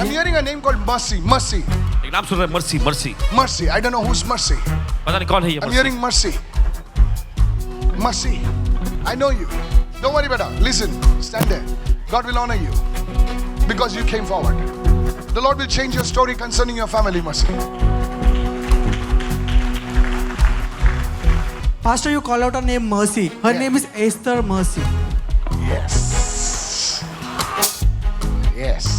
I'm hearing a name called Mercy. Mercy. एक नाम सुन रहे हैं, mercy mercy. Mercy. I don't know who's Mercy. पता नहीं कौन है ये I'm mercy. hearing Mercy. Mercy. I know you. Don't worry, brother. Listen. Stand there. God will honor you because you came forward. The Lord will change your story concerning your family, Mercy. Pastor, you call out her name Mercy. Her Yeah. name is Esther Mercy. Yes. Yes.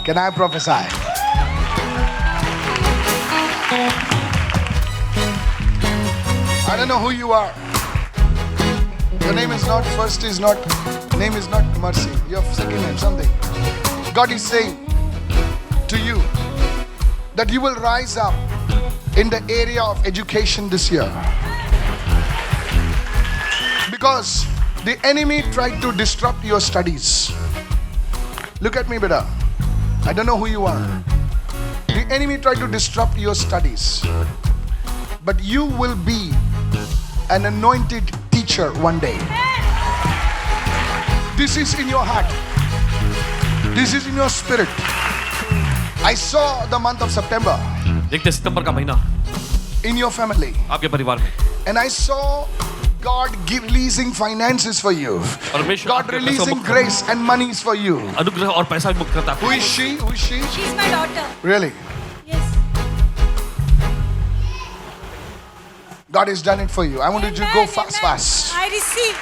Can I prophesy? I don't know who you are. Your name is not, name is not Mercy. Your second name, something. God is saying to you that you will rise up in the area of education this year. Because the enemy tried to disrupt your studies. Look at me, brother. I don't know who you are. The enemy tried to disrupt your studies. But you will be an anointed teacher one day. This is in your heart. This is in your spirit. I saw the month of September देखते सितंबर का महीना in your family. आपके परिवार में And I saw God releasing finances for you. परमेश्वर God आपके पैसों releasing मुक्त- grace and monies for you. अनुग्रह और पैसा मुक्त करता Who है। is she? Who is she? She's my daughter. Really? Yes. God has done it for you. I want you to go Amen, fast, amen. fast. I receive.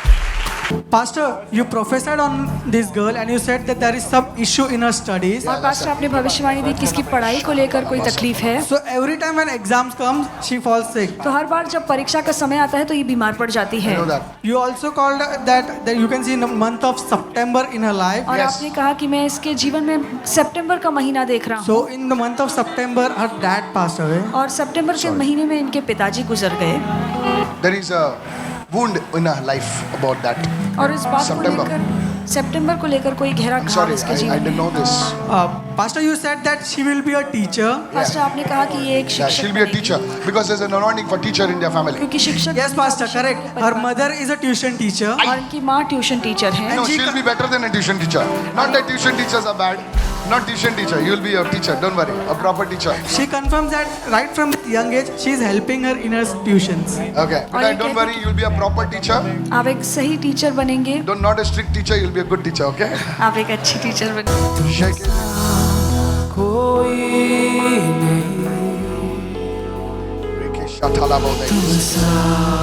Pastor, you prophesied on this girl and you said that there is some issue in her studies. और pastor आपने भविष्यवाणी दी कि इसकी पढ़ाई को लेकर कोई तकलीफ है। So every time when exams come, she falls sick. तो हर बार जब परीक्षा का समय आता है तो ये बीमार पड़ जाती है। You know that. You also called that you can see in the month of September in her life. और Yes. आपने कहा कि मैं इसके जीवन में सितंबर का महीना देख रहा हूँ। So in the month of September, her dad passed away. और सितंबर के महीने में इनके पिताजी गुजर गए। There is a wound in her life about that. और इस बात को September. लेकर सितंबर को लेकर कोई गहरा I'm घाव sorry, इसके I जीवन didn't में। know this. Pastor, you said that she will be a teacher. Pastor आपने कहा कि ये एक Yeah, शिक्षक she'll be a बनेगी। teacher because there's an anointing for teacher in their family. क्योंकि शिक्षक Yes, Pastor, correct. Her mother is a tuition teacher. और इनकी माँ ट्यूशन टीचर है। No, she she'll be better than a tuition teacher. Not that tuition teachers are bad. Not tuition teacher. You'll be a teacher. Don't worry. A proper teacher. She confirms that right from young age, she is helping her in her tuitions. Okay. But ये don't कहते worry. You'll be a proper teacher. आप एक सही teacher बनेंगे। Don't not a strict teacher. You'll be a good teacher. Okay. आप एक अच्छी teacher बनेंगे। Shake it. Ricky Shatala Bodai.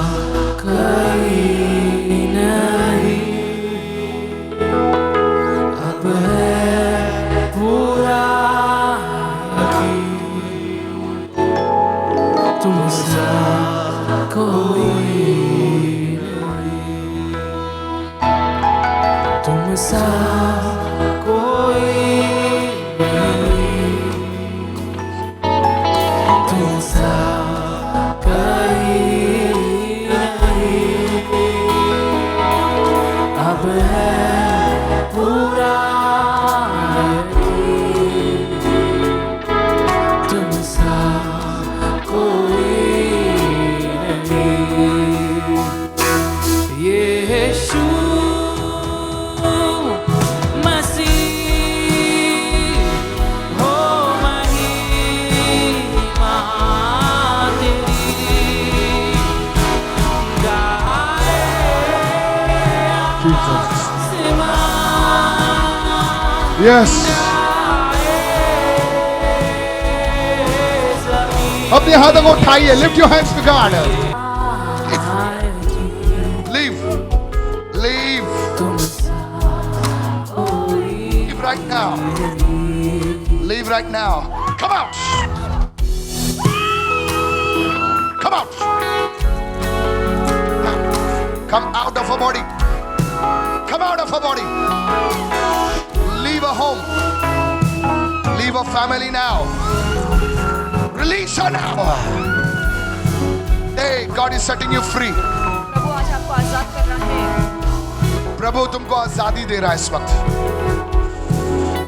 Yes. अपने हाथों को उठाइए. Lift your hands to God. Leave. Leave. Leave right now. Leave right now. Come out. Come out. Come out of her body. Come out of her body. Leave her home. Leave her family now. Release her now. Hey, God is setting you free. प्रभु आज आपको आजाद कर रहा है। प्रभु तुमको आजादी दे रहा है इस वक्त.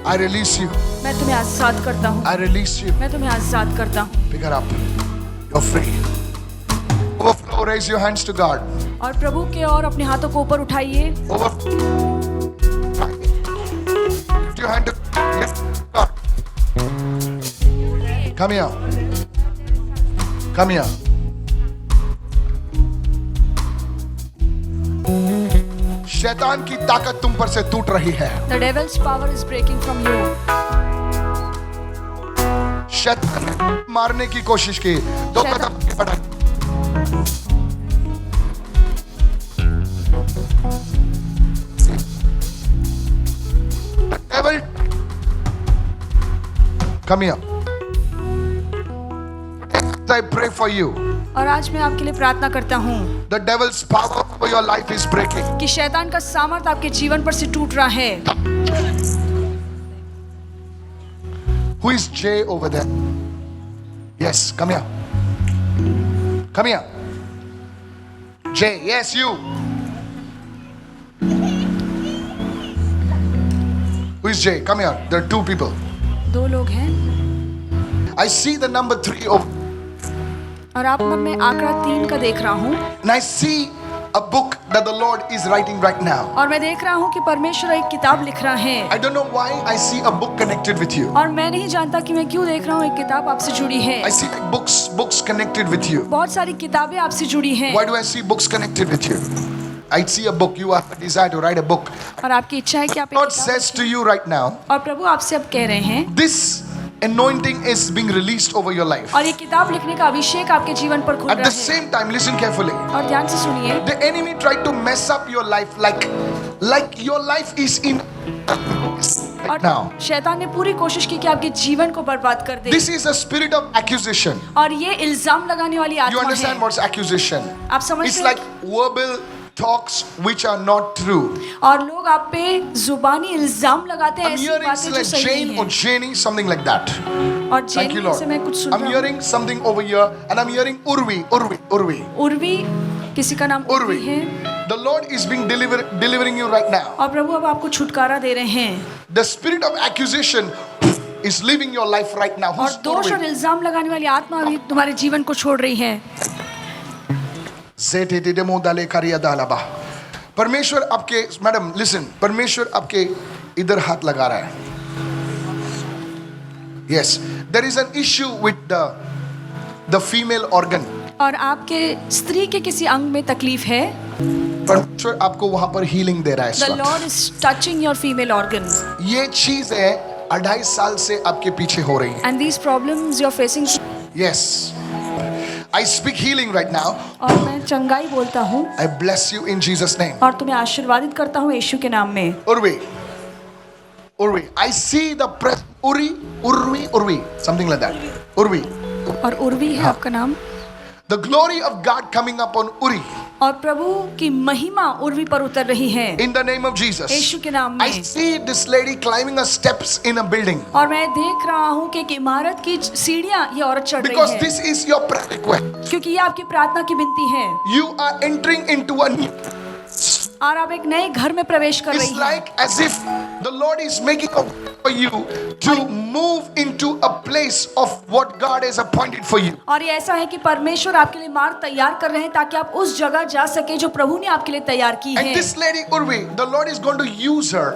I release you. मैं तुम्हें आजाद करता हूँ। I release you. मैं तुम्हें आजाद करता हूँ। Pick her up. You're free. Overflow. Raise your hands to God. और प्रभु के और अपने हाथों को ऊपर उठाइए। Overflow. Lift your hand to yes, God. Come here. Come here. शैतान की ताकत तुम पर से टूट रही है. The devil's power is breaking from you. शैतान ने मारने की कोशिश की. दो शैतान- कदम बढ़ा. Devil, come here. I pray for you. और आज मैं आपके लिए प्रार्थना करता हूँ The devil's power over your life is breaking. कि शैतान का सामर्थ्य आपके जीवन पर से टूट रहा है. Who is Jay over there? Yes, come here. Come here. Jay, yes, you. Who is Jay? Come here. There are two people. दो लोग हैं I see the number 3 over, और आप मन में आंकड़ा 3 का देख रहा हूँ and I see a book that the Lord is writing right now. और मैं देख रहा हूँ कि परमेश्वर एक किताब लिख रहा है. I don't know why I see a book connected with you. और मैं नहीं जानता कि मैं क्यों देख रहा हूँ एक किताब आपसे जुड़ी है. I see like books connected with you. बहुत सारी किताबें आपसे जुड़ी हैं. Why do I see books connected with you? I see a book. You have a desire to write a book. और आपकी इच्छा है कि आप एक God किताब says to लिखें. you right now, और प्रभु आपसे अब कह रहे हैं this anointing is being released over your life. और ये किताब लिखने का अभिषेक आपके जीवन पर खुल At रहा the है. same time, listen carefully. और ध्यान से सुनिए. The enemy tried to mess up your life like your life is in right और now. शैतान ने पूरी कोशिश की कि आपके जीवन को बर्बाद कर दे. This is a spirit of accusation. और ये इल्जाम लगाने वाली You आत्मा understand है. what's accusation? आप समझ It's रहे like verbal talks which are not true. और लोग आप पे जुबानी इल्जाम लगाते हैं I'm ऐसी hearing बातें जो like सही Jane नहीं or है. Janie, something like that. और Thank you, जेनी से मैं Lord. कुछ सुन I'm रहा हूँ. hearing something over here, and I'm hearing Urvi. Urvi, किसी का नाम Urvi. उर्वी है. The Lord is being delivering you right now. और प्रभु अब आपको छुटकारा दे रहे हैं. The spirit of accusation is leaving your life right now. और Who's दोष और Urvi? इल्जाम लगाने वाली आत्मा अभी तुम्हारे जीवन को छोड़ रही है. परमेश्वर आपके, मैडम लिसन, परमेश्वर आपके इधर हाथ लगा रहा है. Yes, there is an issue with the female organ. और आपके स्त्री के किसी अंग में तकलीफ है. परमेश्वर आपको वहां पर हीलिंग दे रहा है इस The वक्त. Lord is touching your female organ. ये चीज है 2.5 साल से आपके पीछे हो रही है. And these problems you're facing. Yes, I speak healing right now. और मैं चंगाई बोलता हूँ I bless you in Jesus name. और तुम्हें आशीर्वादित करता हूँ यीशु के नाम में. Urvi, I see the press. Urvi, something like that. Urvi. और उर्वी है आपका नाम. The glory of God coming up on Uri और प्रभु की महिमा उर्वी पर उतर रही है in the name of Jesus. यीशु के नाम I में. see this lady climbing a steps in a building और मैं देख रहा हूँ कि एक इमारत की सीढ़ियाँ ये औरत चढ़ रही because है. this is your prayer request. क्योंकि ये आपकी प्रार्थना की विनती है. You are entering into a new. और आप एक नए घर में प्रवेश कर It's रही हैं. like as if the Lord is making a way for you to move into a place of what God has appointed for you. और ये ऐसा है कि परमेश्वर आपके लिए मार्ग तैयार कर रहे हैं ताकि आप उस जगह जा सके जो प्रभु ने आपके लिए तैयार की And है. this lady Urvi, the Lord is going to use her.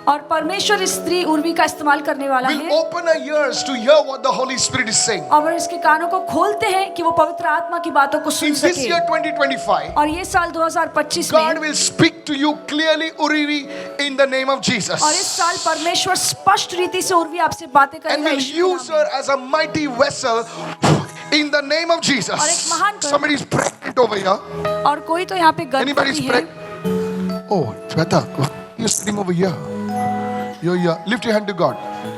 और परमेश्वर इस स्त्री उर्वी का इस्तेमाल करने वाला Will है. open her ears to hear what the Holy Spirit is saying. और इसके कानों को खोलते हैं कि वो पवित्र आत्मा की बातों को सुन In this सके. year 2025, और ये साल 2025 God में will speak to you clearly, Urivi, in the name of Jesus. और इस साल परमेश्वर स्पष्ट रीति से उर्वी आपसे बातें And करेगा will यीशु के use नाम her as a mighty vessel in the name of और एक Jesus. महान Somebody is pregnant over here. में. और कोई तो यहाँ पे Anybody is गर्भवती है. pregnant? Oh, Shweta, you're sitting over here. You're here. Lift your hand to God.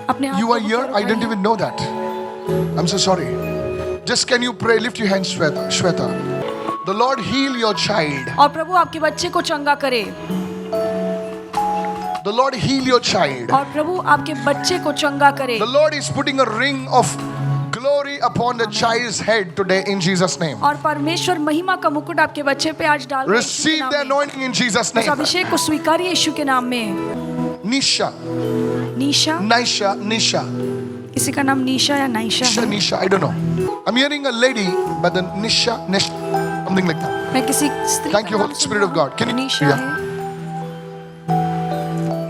अपने हाथ You को are here? ऊपर I didn't उठाइए. even know that. I'm so sorry. Just can you pray? Lift your hands, Shweta. The Lord heal your child. और प्रभु आपके बच्चे को चंगा करे. The Lord heal your child. और प्रभु आपके बच्चे को चंगा करे. The Lord is putting a ring of glory upon the child's head today in Jesus' name. और परमेश्वर महिमा का मुकुट आपके बच्चे पे आज डाल रहे हैं यीशु के Receive नाम the में. anointing in Jesus' इस name. अभिषेक को स्वीकारिए यीशु के नाम में. Nisha, नीशा, किसी का नाम नीशा या नाइशा है. Nisha, I don't know. I'm hearing a lady by the Nisha, something like that. मैं किसी स्त्री Thank का you, नाम Holy सुन Spirit रहा of God. हूँ. Can you- Nisha Yeah. है.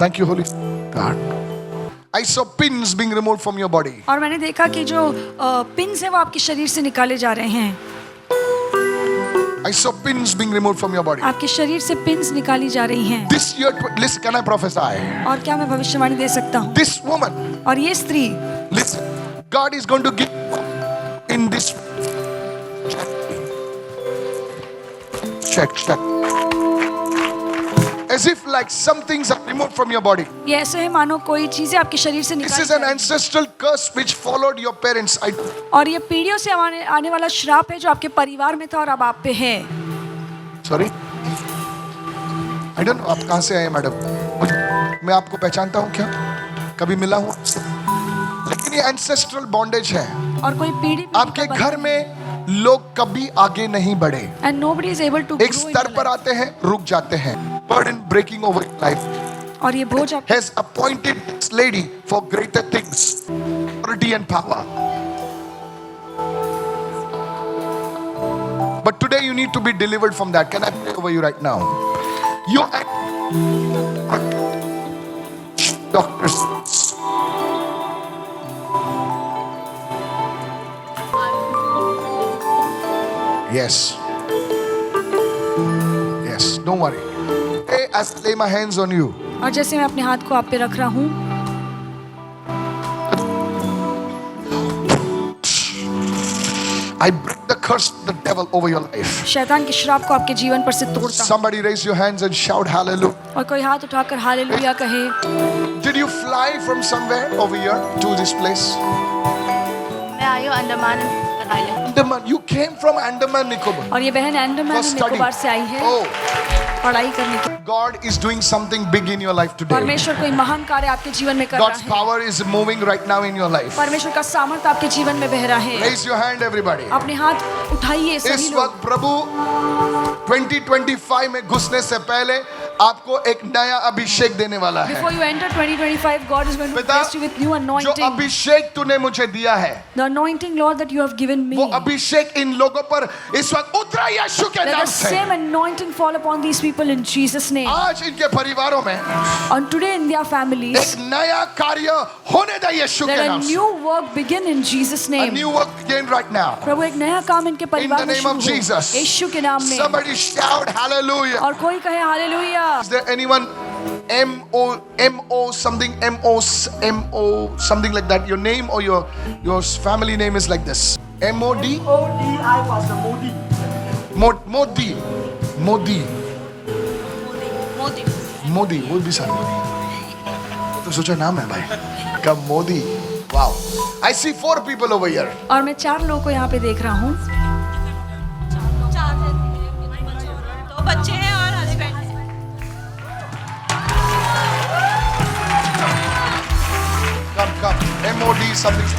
Thank you, Holy God. I saw pins being removed from your body. और मैंने देखा कि जो पिन्स है वो आपके शरीर से निकाले जा रहे हैं। I saw pins being removed from your body. आपके शरीर से पिन्स निकाली जा रही हैं। This year, listen, can I prophesy? और क्या मैं भविष्यवाणी दे सकता हूँ? This woman, और ये स्त्री, listen, God is going to give in this. Check. As if like some things are removed from your body. ये ऐसे है मानो कोई चीजें आपके शरीर से This निकाली is जा an रही हैं। ancestral curse which followed your parents. और ये पीढ़ियों से आने वाला श्राप है जो आपके परिवार में था और अब आप पे है। Sorry? I don't know आप कहाँ से आए मैडम? मैं आपको पहचानता हूँ क्या? कभी मिला हूँ? लेकिन ये ancestral bondage है। और कोई पीढ़ी आपके घर में लोग कभी आगे नहीं बढ़े। and nobody is able to एक grow in स्तर your पर life. आते हैं, रुक जाते हैं। Burden breaking over your life. और ये बोझ आप Has appointed this lady for greater things, authority and power. But today you need to be delivered from that. Can I pray over you right now? You doctors. Yes. Yes. Don't worry. Hey, as I lay my hands on you. और जैसे मैं अपने हाथ को आप पे रख रहा हूँ, I break the curse of the devil over your life. शैतान के श्राप को आपके जीवन पर से तोड़ता हूँ। Somebody raise your hands and shout hallelujah. और कोई हाथ उठाकर हालेलुया कहे। Did you fly from somewhere over here to this place? मैं आई हूँ Andaman island. Andaman. You came from Andaman Nicobar. और ये बहन अंडमान For study. निकोबार से आई है Oh, पढ़ाई करने के। God is doing something big in your life today. परमेश्वर कोई महान कार्य आपके जीवन में कर रहा God's है। power is moving right now in your life. परमेश्वर का सामर्थ आपके जीवन में बह रहा है। Raise your hand, everybody. अपने हाथ उठाइए सभी इस लोग। वक्त प्रभु 2025 में घुसने से पहले आपको एक नया अभिषेक देने वाला है। Before you enter 2025, God is going to पिता, bless you with new जो anointing. अभिषेक तूने मुझे दिया है, The anointing, Lord, that you have given me. वो अभिषेक इन लोगों पर इस वक्त उतरा यीशु के Let नाम the से। same anointing fall upon these people in Jesus' name. आज इनके परिवारों में And today in their families, एक नया कार्य होने दे यीशु के let a नाम से। new work begin in Jesus' A name. new work begin right now. प्रभु एक नया काम इनके In परिवार the में name शुरू of हो। Jesus. यीशु के नाम में। Somebody shout hallelujah. और कोई कहे hallelujah. Is there anyone M-O something like that? Your name or your family name is like this. M-O-D? O-D-I, Pastor, Modi. Modi. Modi वो भी सर मोदी तो सोचा नाम है भाई कब Modi wow I see 4 people over here और मैं 4 लोगों को यहाँ पे देख रहा हूँ। 2 बच्चे हैं और husband. come MOD something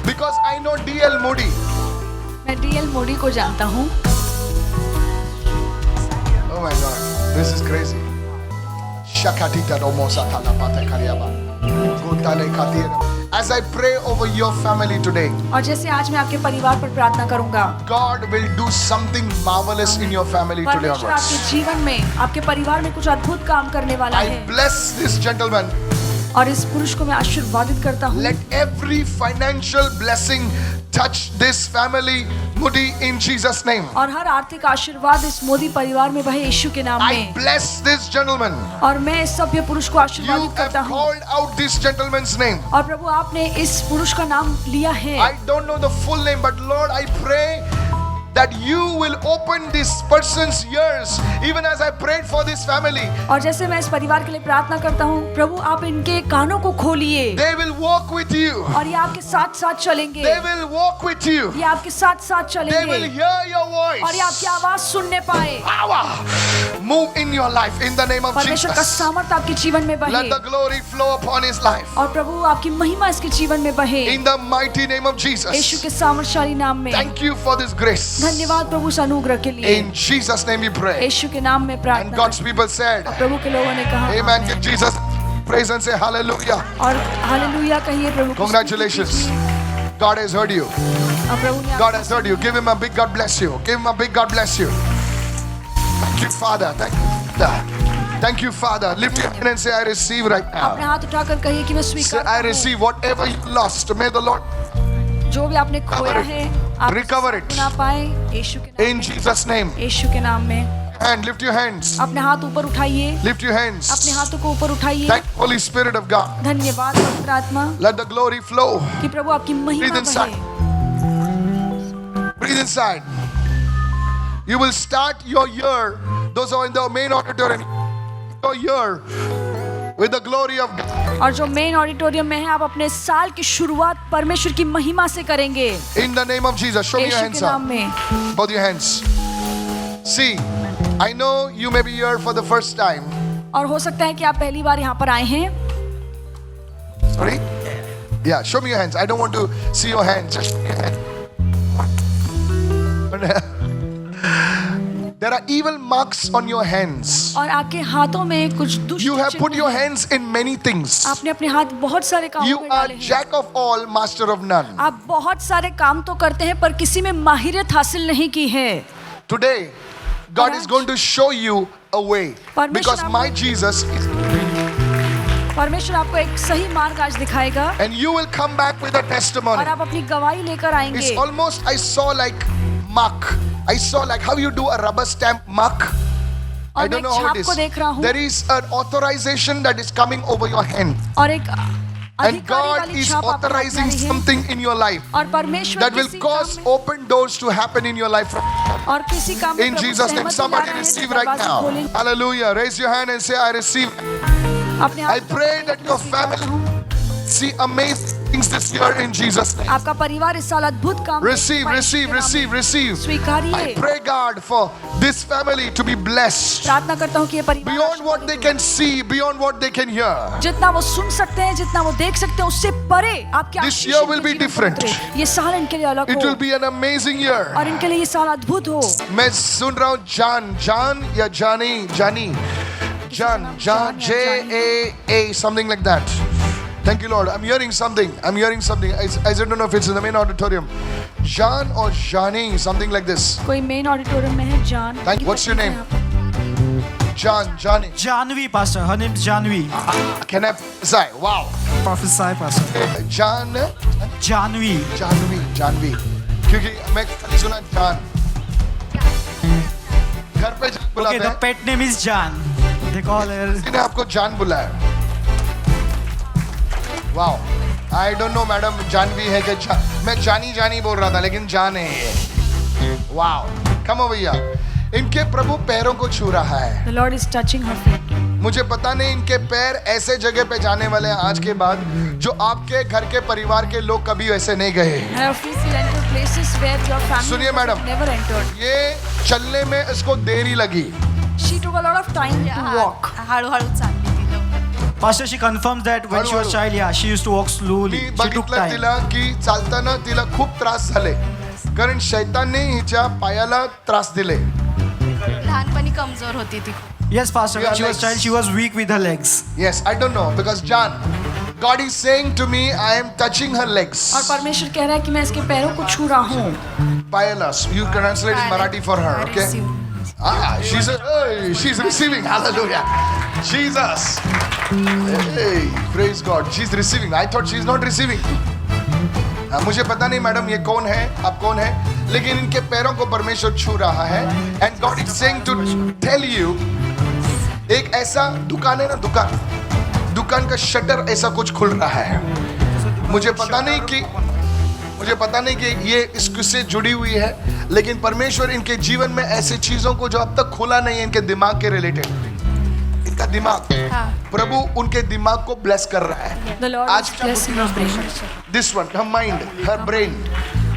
because I know DL Modi मैं DL मोदी को जानता हूँ। oh my god this is crazy Shakatita Romosa Talapata Kariaba Gutale Katira as I pray over your family today और जैसे आज मैं आपके परिवार पर प्रार्थना करूंगा, God will do something marvelous in your family today परमेश्वर onwards आपके जीवन में आपके परिवार में कुछ अद्भुत काम करने वाला I है। bless this gentleman और इस पुरुष को मैं आशीर्वादित करता हूँ। Let every financial blessing touch this family, Modi, in Jesus' name. और हर आर्थिक आशीर्वाद इस मोदी परिवार में बहे यीशु के नाम I में। bless this gentleman. और मैं इस सभ्य पुरुष को You आशीर्वादित have करता हूँ। called out this gentleman's name. और प्रभु आपने इस पुरुष का नाम लिया है। I don't know the full name, but Lord, I pray that you will open this person's ears, even as I prayed for this family. और जैसे मैं इस परिवार के लिए प्रार्थना करता हूँ, प्रभु आप इनके कानों को खोलिए। They will walk with you. और ये आपके साथ साथ चलेंगे। They will walk with you. ये आपके साथ साथ They will चलेंगे। hear your और ये आपकी voice. आवाज सुनने पाए। Power. Move in your life in the name of परमेश्वर का Jesus. सामर्थ आपके जीवन में बहे। Let the glory flow upon his life. और प्रभु आपकी महिमा इसके जीवन में बहे। In the mighty name of Yeshu Jesus. के सामर्थशाली नाम में। Thank you for this grace. धन्यवाद प्रभु इस अनुग्रह के लिए। In Jesus' name we pray. यीशु के नाम में And प्रार्थना God's करते people said, हैं। प्रभु के लोगों ने कहा Amen. Give Jesus praise and say hallelujah. और हालेलुया कहिए प्रभु को। Congratulations. God has heard you. और प्रभु ने God has heard you. Give him a big God bless you. Give him a big God bless you. Thank you, Father. Thank you, Father. Thank you, Father. Lift your hand and say, I receive right अपने now. हाथ उठाकर कहिए कि मैं Say, स्वीकार I करता receive whatever you lost. May the Lord हूँ। जो भी आपने खोया Recover it. है आप Recover it. ना पाए यीशु के नाम in में, Jesus' name. यीशु के नाम में। And lift your hands. अपने हाथ ऊपर उठाइए, Lift your hands. अपने हाथों को ऊपर उठाइए। Thank Holy Spirit of God. धन्यवाद पवित्र आत्मा Let the glory flow. कि प्रभु आपकी महिमा Breathe inside. बहे। Breathe inside. You will start your year. Those who are in the main auditorium. Your year with the glory of God. और जो main auditorium में है आप अपने साल की शुरुआत परमेश्वर की महिमा से करेंगे In the name of Jesus. Show me your Yeshu hands के नाम up. में। Both your hands. See, I know you may be here for the first time. और हो सकता है कि आप पहली बार यहाँ पर आए हैं। Sorry? Yeah, show me your hands. I don't want to see your hands. Just show me your hands. There are evil marks on your hands. और आपके हाथों में कुछ दुष्ट You have put चिन्ह your हैं। hands in many things. आपने अपने हाथ बहुत सारे कामों You में are डाले हैं। jack of all, master of none. आप बहुत सारे काम तो करते हैं पर किसी में माहिरियत हासिल नहीं की है। Today, God is going to show you a way. परमेश्वर Because my आपको- Jesus is, परमेश्वर आपको एक सही मार्ग आज दिखाएगा and you will come back with a testimony. और आप अपनी गवाही लेकर आएंगे। It's almost, I saw like mark. I saw like how you do a rubber stamp mark. I और don't मैं know how छाप it is. को देख रहा हूँ। There is an authorization that is coming over your hand. और एक And अधिकारी God वाली is छाप आपको authorizing लगाई है। something in your life और परमेश्वर that will किसी cause काम में- open doors to happen in your life. और किसी काम में In प्रभु Jesus' name, सहमति somebody ला रहा है, receive तो right दरवाजे now. खोलें। Hallelujah. Raise your hand and say, I receive. अपने I हाथ pray that your family see amazing things this year in Jesus' name. आपका परिवार इस साल अद्भुत काम Receive, करेगा, receive, यीशु के नाम receive, में। receive. I स्वीकारिए। pray, God, for this family to be blessed प्रार्थना करता हूँ कि ये परिवार beyond what they can see, beyond what they can hear. जितना वो सुन सकते हैं, जितना वो देख सकते हैं, उससे परे आपके This आशीष year इनके will be जीवन में different. उतरे। ये साल इनके लिए अलग It will हो be an amazing year. और इनके लिए ये साल अद्भुत हो। मैं सुन रहा हूँ जान या जानी John J-A-A something like that. Thank you, Lord. I'm hearing something. I don't know if it's in the main auditorium. John or Jani, something like this. कोई मेन ऑडिटोरियम में है जान। Thank you. What's your name? Jani. Janvi, Pastor. Her name's Janvi. Can I say? Wow. Prophesy, Pastor. Janvi. Janvi. क्योंकि मैं कल सुना जान घर पे जान Okay, बुलाते the हैं pet name is Jan. They call her. किसी ने आपको जान बुलाया wow I don't know madam Janvi है कि मैं जानी बोल रहा था लेकिन जान है ये वाओ कम भैया इनके प्रभु पैरों को छू रहा है The Lord is touching her feet. मुझे पता नहीं इनके पैर ऐसे जगह पे जाने वाले हैं आज के बाद जो आपके घर के परिवार के लोग कभी वैसे नहीं गए And her feet will enter places where your family सुनिए members madam. have never entered. ये चलने में इसको देरी लगी She took a lot of time to walk. हळूहळू चालली ती लवकर. Pastor, she confirms that when she was Halu-halu. child, yeah, she used to walk slowly. Me She took बघितलं time. तिला की चालताना तिला खूप त्रास झाले कारण शैतानने हिच्या पायाला त्रास दिले लहानपणी कमजोर होती ती खूप. Yes, Pastor. When Yeah, she was legs. child, she was weak with her legs. Yes, I don't know because John, God is saying to me, I am touching her legs. और परमेश्वर कह रहा है कि मैं इसके पैरों को छू रहा हूँ। Payalas, you can translate in Marathi for her, okay? She's receiving. Hallelujah. Jesus. Hey, praise God. She's receiving. I thought she's not receiving. मुझे पता नहीं मैडम ये कौन है आप कौन है लेकिन इनके पैरों को परमेश्वर छू रहा है and God is saying to tell you एक ऐसा दुकान है ना दुकान का शटर ऐसा कुछ खुल रहा है मुझे पता नहीं कि ये इससे जुड़ी हुई है लेकिन परमेश्वर इनके जीवन में ऐसी चीजों को जो अब तक खुला नहीं है इनके दिमाग के रिलेटेड इनका दिमाग हाँ. प्रभु उनके दिमाग को ब्लेस कर रहा है The Lord आज is क्या blessing her brain. this one her mind her brain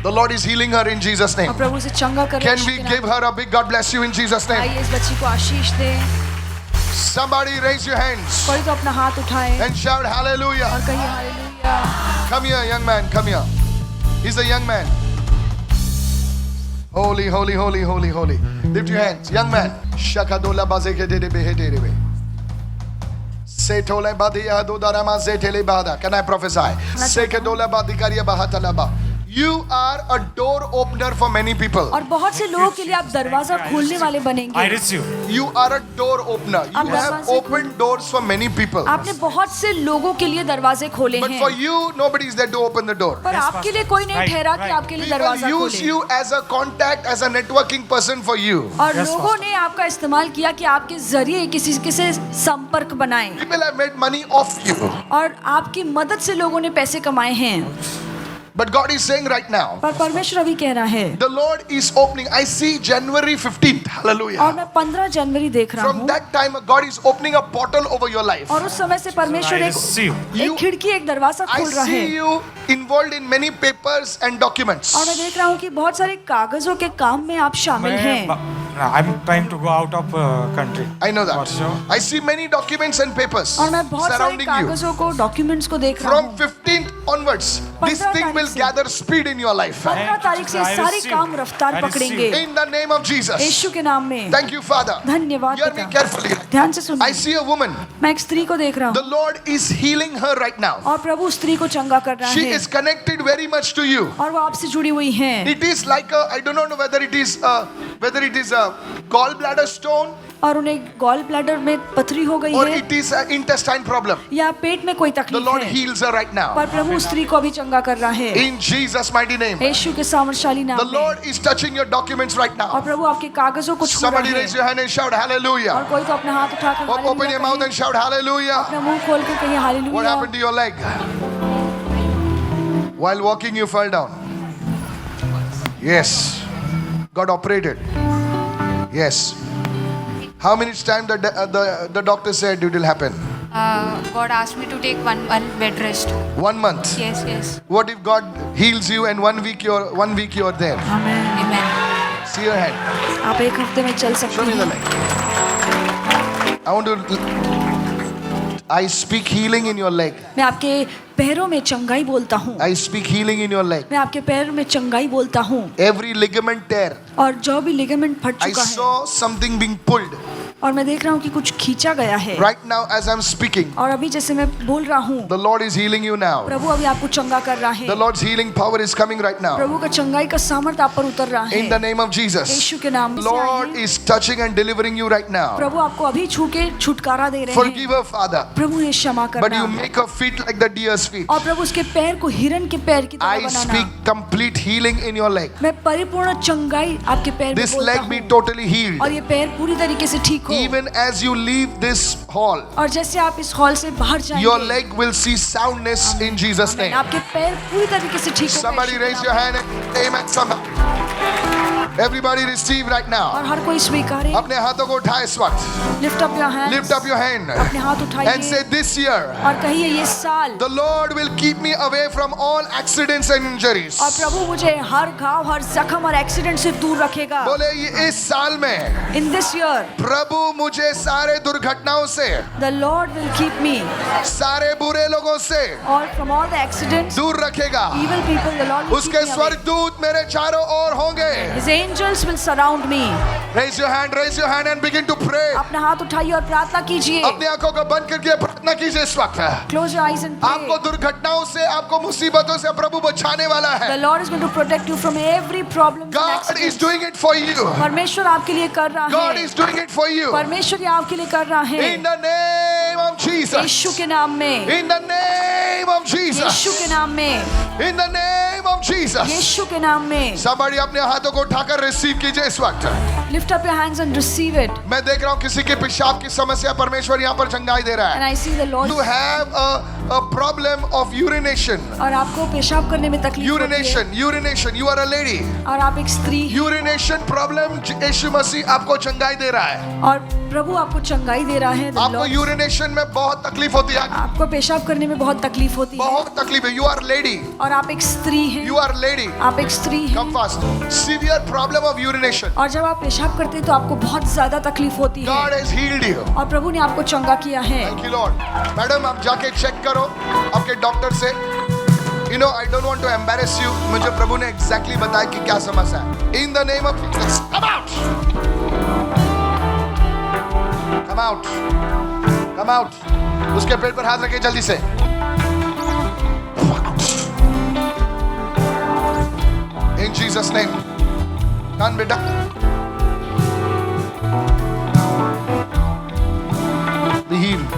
the Lord is healing her in Jesus name और प्रभु से चंगा कर can we give her a big God bless you in Jesus name आइए इस बच्ची को आशीष दे somebody raise your hands कोई तो अपना हाथ उठाए and shout hallelujah और कहिए hallelujah come here young man come here he's a young man holy lift your hands young man shakadola bazeke de behedebe setole badia do darama zetele bada can I prophesy sekedola badikaria bahatalaba You are a door opener for many people. और बहुत से लोगों के लिए आप दरवाजा खोलने वाले I बनेंगे। receive. You are a door opener. You आप have दरवाजे opened doors for many people. आपने बहुत से लोगों के लिए दरवाजे खोले But for हैं, you, nobody is there to open the door. पर आपके लिए कोई नहीं Right, ठहरा कि right. आपके लिए People दरवाजा use खोले। you as a contact, as a networking person for you. और लोगों ने आपका इस्तेमाल किया कि आपके जरिए किसी से संपर्क बनाएं, People have made money off you. और आपकी मदद से लोगों ने पैसे कमाए हैं। But God is saying right now, पर परमेश्वर अभी कह रहा है, the Lord is opening. I see January 15th. और Hallelujah. मैं 15 जनवरी देख रहा From हूँ, that time, God is opening a portal over your life. और उस समय से परमेश्वर I एक receive. खिड़की, एक दरवाजा I खोल रहा see है। you involved in many papers and documents. और मैं देख रहा हूँ कि बहुत सारे कागजों के काम में आप शामिल हैं। I'm trying to go out of country. I know that. What's your- I see many documents and papers और मैं बहुत सारे surrounding you. कागजों को, डॉक्यूमेंट्स को देख रहा From हूँ। 15th onwards, this 15 thing will तारीख से। gather speed in your life. 15 तारीख से I सारे receive. काम रफ्तार I पकड़ेंगे, receive. In the name of Jesus. यीशु के नाम में। Thank you, Father. धन्यवाद Hear me पिता। carefully. ध्यान से I सुनिए। see a woman. मैं एक स्त्री को देख रहा The हूँ, Lord is healing her right now. और प्रभु उस स्त्री को चंगा कर रहा She है, is connected very much to you. और वो आपसे जुड़ी हुई हैं। It is like a, I don't know whether it is a gallbladder stone और उन्हें गॉल ब्लैडर में पथरी हो गई or है, it is an intestine problem. या पेट में कोई The तकलीफ Lord है, heals her right now. पर प्रभु उस स्त्री को अभी चंगा कर रहा है, In Jesus' mighty name. यीशु के सामर्थशाली The नाम में। Lord is touching your documents right और now. प्रभु आपके कागजों को छू रहा Somebody है, raise your hand and shout hallelujah. और कोई तो अपना हाथ उठाकर Open your mouth hallelujah and shout hallelujah. कहे, अपना मुंह खोल कर कहिए What hallelujah. happened to your leg? While walking, you fell down. Yes. God operated. Yes. How many times the doctor said it will happen? God asked me to take one bed rest. 1 month. Yes, yes. What if God heals you and 1 week you're there? आमीन। Amen. See your hand. आप एक हफ्ते में चल Show सकते me the हैं। leg. I want to. I speak healing in your leg. मैं आपके पैरों में चंगाई बोलता हूँ, I speak healing in your leg. मैं आपके पैर में चंगाई बोलता हूँ, Every ligament tear. और जो भी लिगामेंट फट I चुका है, saw something being pulled. और मैं देख रहा हूँ कि कुछ खींचा गया है, Right now, as I'm speaking, और अभी जैसे मैं बोल रहा हूँ, the Lord is healing you now. प्रभु अभी आपको चंगा कर रहा है। The Lord's healing power is coming right now. प्रभु का चंगाई का सामर्थ आप पर उतर रहा In the है, name of Jesus. यीशु के नाम से Lord आइए। is touching and delivering you right now. प्रभु आपको अभी छू के छुटकारा दे रहे हैं। Forgive her, Father. प्रभु ने क्षमा But you करना, make her feet like the deer's feet. और प्रभु उसके पैर को हिरन के पैर की तरह I banana. speak complete healing in your leg. मैं परिपूर्ण चंगाई आपके पैर में This बोलता leg be हूँ, totally healed. और ये पैर पूरी तरीके से ठीक हो। Even as you leave this hall, और जैसे आप इस हॉल से बाहर your जाएंगे, leg will see soundness in Jesus' name. आपके पैर पूरी तरीके से ठीक हो। Somebody raise your hand and amen. Somebody. Everybody receive right now. और हर कोई स्वीकारे। अपने हाथों को उठाए इस वक्त. Lift up your hands, Lift up your hand अपने हाथ and उठाइए say, this year और कहिए ये साल, the Lord will keep me away from all accidents and injuries. और प्रभु मुझे हर घाव, हर जख्म और एक्सीडेंट से दूर रखेगा। बोले ये इस साल में इन दिस ईयर प्रभु मुझे सारे दुर्घटनाओं से, the Lord will keep me, सारे बुरे लोगों से और फ्रॉम ऑल द एक्सीडेंट्स, दूर रखेगा. evil people, the Lord will keep उसके me away. स्वर्गदूत मेरे चारों ओर होंगे. His angels will surround me. Raise your hand and begin to pray. अपना हाथ उठाइए और प्रार्थना कीजिए। अपनी आंखों को बंद करके प्रार्थना कीजिए इस वक्त. Close your eyes and आपको pray. दुर्घटनाओं से, आपको मुसीबतों से प्रभु बचाने वाला The है. Lord is going to protect you from every problem and God is accident. doing it for you. परमेश्वर आपके लिए कर रहा God है। is doing it for you. परमेश्वर ये आपके लिए कर रहा है। In the name of Jesus. यीशु के नाम में, In the name of Yeshu Jesus. के नाम में, In the name of Jesus. यीशु के नाम में। Somebody अपने हाथों को उठाकर रिसीव कीजिए इस वक्त. Lift up your hands and receive it. मैं देख रहा हूँ किसी के पेशाब की समस्या परमेश्वर यहाँ पर चंगाई दे रहा And है. I see the Lord. You have a problem of urination. और आपको पेशाब करने में तकलीफ होती है, Urination. You are a lady. और आप एक स्त्री हैं, Urination problem यीशु मसीह आपको चंगाई दे रहा है. और प्रभु आपको चंगाई दे रहा है। The आपको Lord. यूरिनेशन में बहुत तकलीफ होती है. आपको पेशाब करने में बहुत तकलीफ होती है, बहुत तकलीफ है. You are lady. और आप एक स्त्री हैं, You are lady. आप एक स्त्री हैं, Come fast. Severe problem of urination. और जब आप पेशाब करते हैं तो आपको बहुत ज्यादा तकलीफ होती है, God has healed you. और प्रभु ने आपको चंगा किया है। Thank you, Lord. मैडम आप जाके चेक करो आपके डॉक्टर से. You know, I don't want to embarrass you. मुझे प्रभु ने exactly बताया कि क्या समस्या है. In the name of Jesus, come out. Come out. Come out. उसके पेट पर हाथ रखिए जल्दी से. Jesus name. Done, beta. Be healed.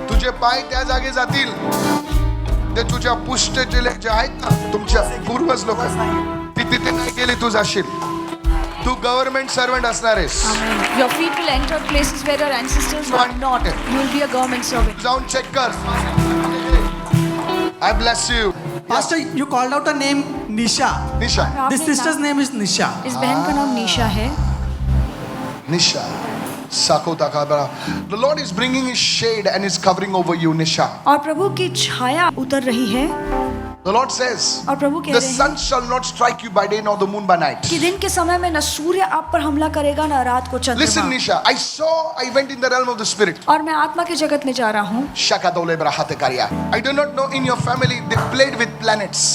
तुझे पाय त्या जागे जातील ते तुझ्या पुष्टलेले जे आहेत ना तुमच्या पूर्वज लोक ती तिथे नाही गेली तू जाशील. तू गव्हर्नमेंट सर्वंट असणार आहेस. Amen. Your feet will enter places where your ancestors were not. You will be a government servant. जाऊन चेक कर. I bless you. Pastor, you called out a name Nisha. Nisha. This sister's name is Nisha. इस बहन का नाम निशा है. Nisha. Sakota kabara. The Lord is bringing His shade and is covering over you, Nisha. और प्रभु की छाया उतर रही है. The Lord says, और प्रभु कह the रहे हैं sun shall not strike you by day nor the moon by night. कि दिन के समय में न सूर्य आप पर हमला करेगा न रात को Listen, चंद्रमा. Nisha. I went in the realm of the spirit. और मैं आत्मा के जगत में जा रहा हूँ. Shakadole brahate karya. I do not know in your family they played with planets,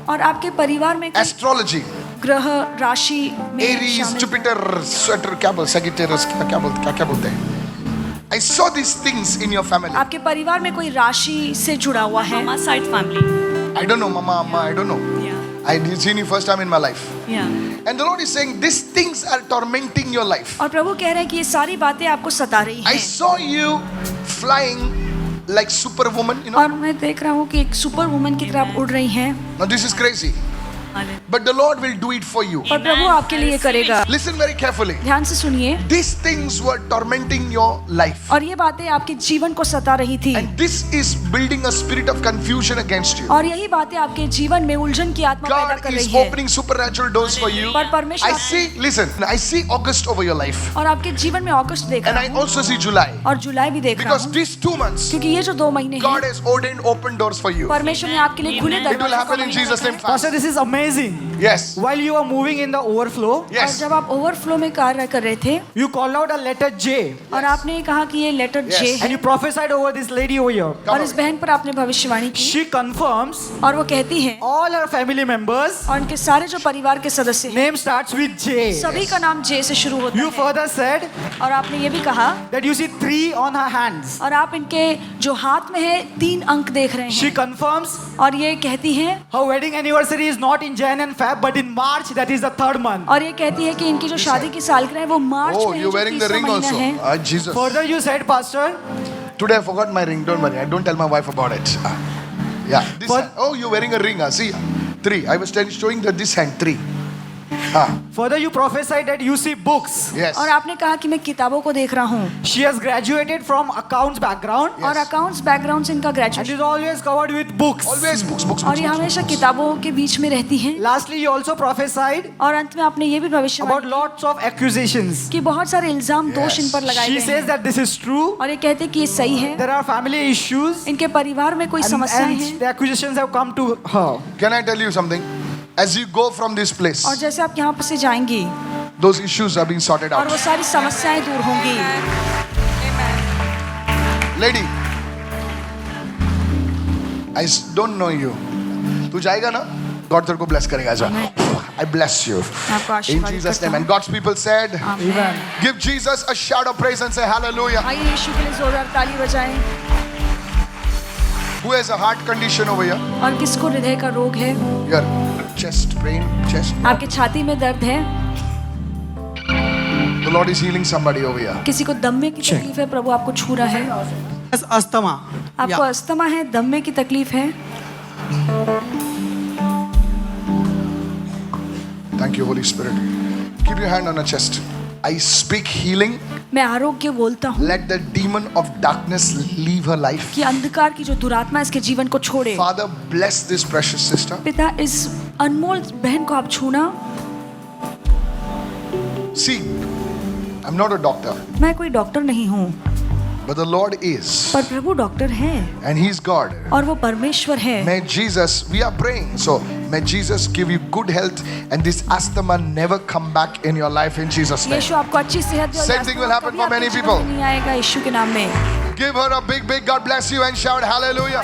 और आपके परिवार में कोई astrology, ग्रह राशि में Aries, शामिल- Jupiter, Saturn, क्या बोल, Sagittarius, क्या बोलते हैं? I saw these things in your family. आपके परिवार में कोई राशि से जुड़ा हुआ है. Mama side family. I don't know, Mama, I don't know. Yeah. I did seen you first time in my life. Yeah. And the Lord is saying, these things are tormenting your life. और प्रभु कह रहे हैं कि ये सारी बातें आपको सता रही I हैं. saw you flying like superwoman, you know. और मैं देख रहा हूँ कि एक सुपर वुमन की तरह आप उड़ रही हैं. Now this is crazy. Hallelujah. But the Lord will do it for you. और प्रभु आपके लिए करेगा. Listen very carefully. ध्यान से सुनिए. These things were tormenting your life. और ये बातें आपके जीवन को सता रही थी. And this is building a spirit of confusion against you. और यही बातें आपके जीवन में उलझन की आत्मा पैदा God कर is रही है. opening supernatural doors for you. पर परमेश्वर I आपके- see, listen, I see August over your life. और आपके जीवन में अगस्त देख And रहा I हूँ. also see July. और जुलाई भी देख रहा Because हूँ. these 2 months, क्योंकि ये जो 2 महीने God हैं has ordained open doors for you. परमेश्वर ने आपके लिए खुले It will दरवाजे happen in Jesus' name Pastor, fast. this is amazing. Yes. While you are moving in the overflow, और Yes. जब आप ओवरफ्लो में कार्य कर रहे थे you called out a letter J और आपने कहा कि ये लेटर Yes. जे and है you prophesied over this lady over here. Come और इस on. बहन पर आपने भविष्यवाणी की She confirms और वो कहती है all her family members और उनके सारे जो परिवार के सदस्य हैं name starts with J. सभी का नाम जे से शुरू होता You है. further said और आपने ये भी कहा that you see 3 on her hands. और आप इनके जो हाथ में है 3 अंक देख रहे She हैं confirms और ये कहती है her wedding anniversary is not in Jan and Feb but in March, that is the 3rd month. और ये कहती है कि इनकी जो शादी की सालगिरह है वो मार्च Oh, में है you're जो wearing the 30वां ring महीना also. है. Ah, Jesus. Further you said, Pastor, Today I forgot my ring. Don't worry. I don't tell my wife about it. Yeah. This But- hand. Oh, you're wearing a ring. See, 3. I was showing that this hand 3. further you prophesied that you see books. Yes. और आपने कहा कि मैं किताबों को देख रहा हूँ She has graduated from accounts background और अकाउंट्स बैकग्राउंड से इनका and graduation is always covered with books. Always books, books, और books. ये books. हमेशा किताबों के बीच में रहती हैं. Lastly, you also prophesied और अंत में आपने ये भी about भविष्यवाणी lots of accusations. कि बहुत सारे इल्जाम दोष इन पर लगाए She गए says हैं that this is true. और ये कहते हैं कि ये सही है. There are family issues इनके परिवार में कोई and, समस्याएं and हैं the accusations have come to her. Can I tell you something? As you go from this place, और jैसे आप यहाँ से जाएंगी those issues are being sorted और वो out. सारी समस्याएं दूर होंगी. Lady, I don't know you. तू जाएगा ना? God तेरे को bless करेगा जा. I bless you. आपको In आशीर्वाद Jesus' करता name. And हूँ. God's people said, Amen. give Jesus a shout of praise and say hallelujah. आइए यीशु के लिए जोरदार ताली बजाएं. Who has a heart condition over here? और किसको हृदय का रोग है? Your chest pain, chest. आपके छाती में दर्द है? The Lord is healing somebody over here. किसी को दम्मे की तकलीफ है? प्रभु आपको छू रहा है. Yes, asthma. आपको अस्थमा है, दम्मे की तकलीफ है. Thank you, Holy Spirit. Keep your hand on her chest. I speak healing. मैं आरोग्य बोलता हूँ Let the demon of darkness leave her life. कि अंधकार की जो दुरात्मा इसके जीवन को छोड़े. Father, bless this precious sister. पिता इस अनमोल बहन को आप छूना. See, I'm not a doctor, मैं कोई डॉक्टर नहीं हूँ but the Lord is. पर प्रभु डॉक्टर हैं And He's God. और वो परमेश्वर है. May Jesus, we are praying, so may Jesus give you good health and this asthma never come back in your life in Jesus' name. यीशु आपको अच्छी सेहत दे और Same thing will happen कभी for many आपके जीवन people. में नहीं आएगा यीशु के नाम में. Give her a big God bless you and shout hallelujah.